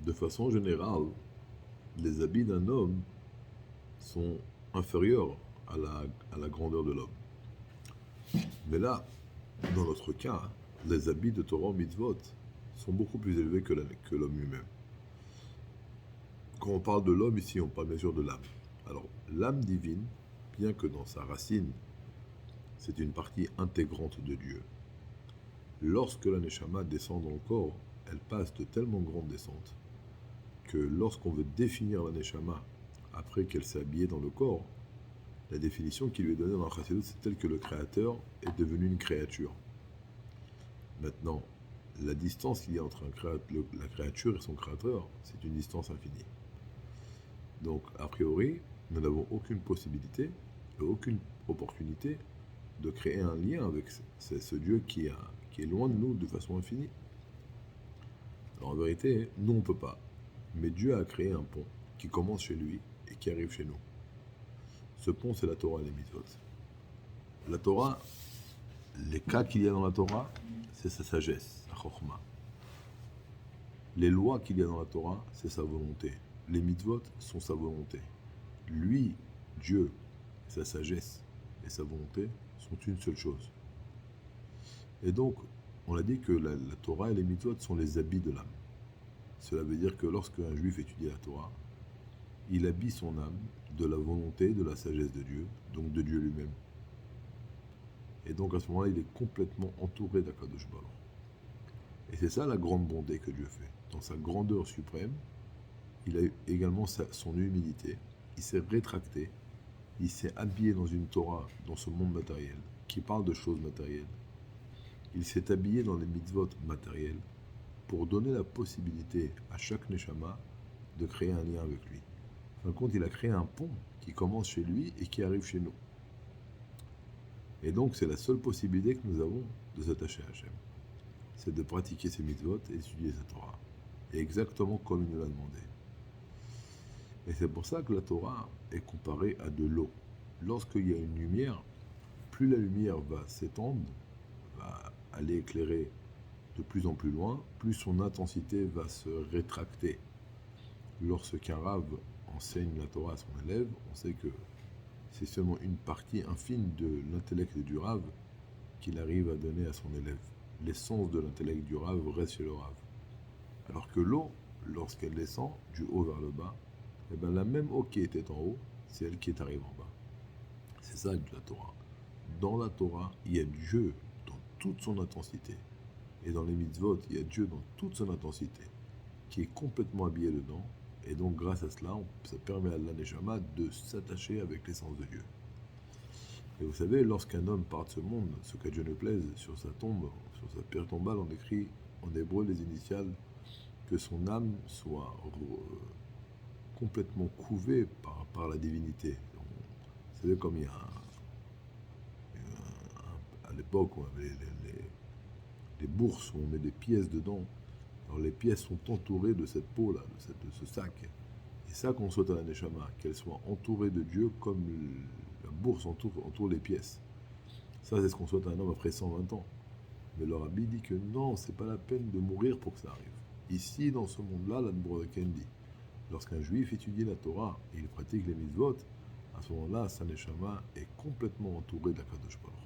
De façon générale, les habits d'un homme sont inférieurs à la grandeur de l'homme. Mais là, dans notre cas, les habits de Torah Mitzvot sont beaucoup plus élevés que l'homme lui-même. Quand on parle de l'homme ici, on parle bien sûr de l'âme. Alors, l'âme divine, bien que dans sa racine, c'est une partie intégrante de Dieu. Lorsque la Neshama descend dans le corps, elle passe de tellement grandes descentes que lorsqu'on veut définir la Neshama après qu'elle s'est habillée dans le corps, la définition qui lui est donnée dans la Chassidut, c'est telle que le Créateur est devenu une créature. Maintenant, la distance qu'il y a entre la créature et son Créateur, c'est une distance infinie. Donc, a priori, nous n'avons aucune possibilité et aucune opportunité de créer un lien avec ce Dieu qui est loin de nous de façon infinie. Alors en vérité, nous on ne peut pas. Mais Dieu a créé un pont qui commence chez lui et qui arrive chez nous. Ce pont, c'est la Torah et les mitzvot. La Torah, les cas qu'il y a dans la Torah, c'est sa sagesse, sa chokhmah. Les lois qu'il y a dans la Torah, c'est sa volonté. Les mitzvot sont sa volonté. Lui, Dieu, sa sagesse et sa volonté sont une seule chose. Et donc, on a dit que la Torah et les mitzvot sont les habits de l'âme. Cela veut dire que lorsque un juif étudie la Torah, il habille son âme de la volonté, de la sagesse de Dieu, donc de Dieu lui-même. Et donc à ce moment-là, il est complètement entouré d'Akadosh Baruch. Et c'est ça la grande bonté que Dieu fait. Dans sa grandeur suprême, il a eu également son humilité, il s'est rétracté, il s'est habillé dans une Torah, dans ce monde matériel, qui parle de choses matérielles. Il s'est habillé dans les mitzvot matériels pour donner la possibilité à chaque neshama de créer un lien avec lui. En fin de compte, il a créé un pont qui commence chez lui et qui arrive chez nous. Et donc, c'est la seule possibilité que nous avons de s'attacher à Hachem. C'est de pratiquer ses mitzvot et d'étudier sa Torah. Et exactement comme il nous l'a demandé. Et c'est pour ça que la Torah est comparée à de l'eau. Lorsqu'il y a une lumière, plus la lumière va s'étendre, va aller éclairer de plus en plus loin, plus son intensité va se rétracter. Lorsqu'un rave enseigne la Torah à son élève, on sait que c'est seulement une partie infime de l'intellect du rave qu'il arrive à donner à son élève. L'essence de l'intellect du rave reste chez le rave. Alors que l'eau, lorsqu'elle descend du haut vers le bas, eh bien la même eau qui était en haut, c'est elle qui est arrivée en bas. C'est ça la Torah. Dans la Torah, il y a Dieu dans toute son intensité. Et dans les mitzvot, il y a Dieu dans toute son intensité, qui est complètement habillé dedans. Et donc, grâce à cela, ça permet à l'Aneshama de s'attacher avec l'essence de Dieu. Et vous savez, lorsqu'un homme part de ce monde, ce qu'à Dieu ne plaise, sur sa tombe, sur sa pierre tombale, on écrit en hébreu les initiales, que son âme soit complètement couvée par la divinité. Vous savez, comme il y a à l'époque, on avait les bourses où on met des pièces dedans. Alors les pièces sont entourées de cette peau-là, de ce sac. Et ça qu'on souhaite à la Neshama, qu'elle soit entourée de Dieu comme la bourse entoure les pièces. Ça, c'est ce qu'on souhaite à un homme après 120 ans. Mais le Rabbi dit que non, c'est pas la peine de mourir pour que ça arrive. Ici, dans ce monde-là, l'Adbroken dit, lorsqu'un juif étudie la Torah et il pratique les mitzvot, à ce moment-là, sa Neshama est complètement entourée de la Kadosh Baruch.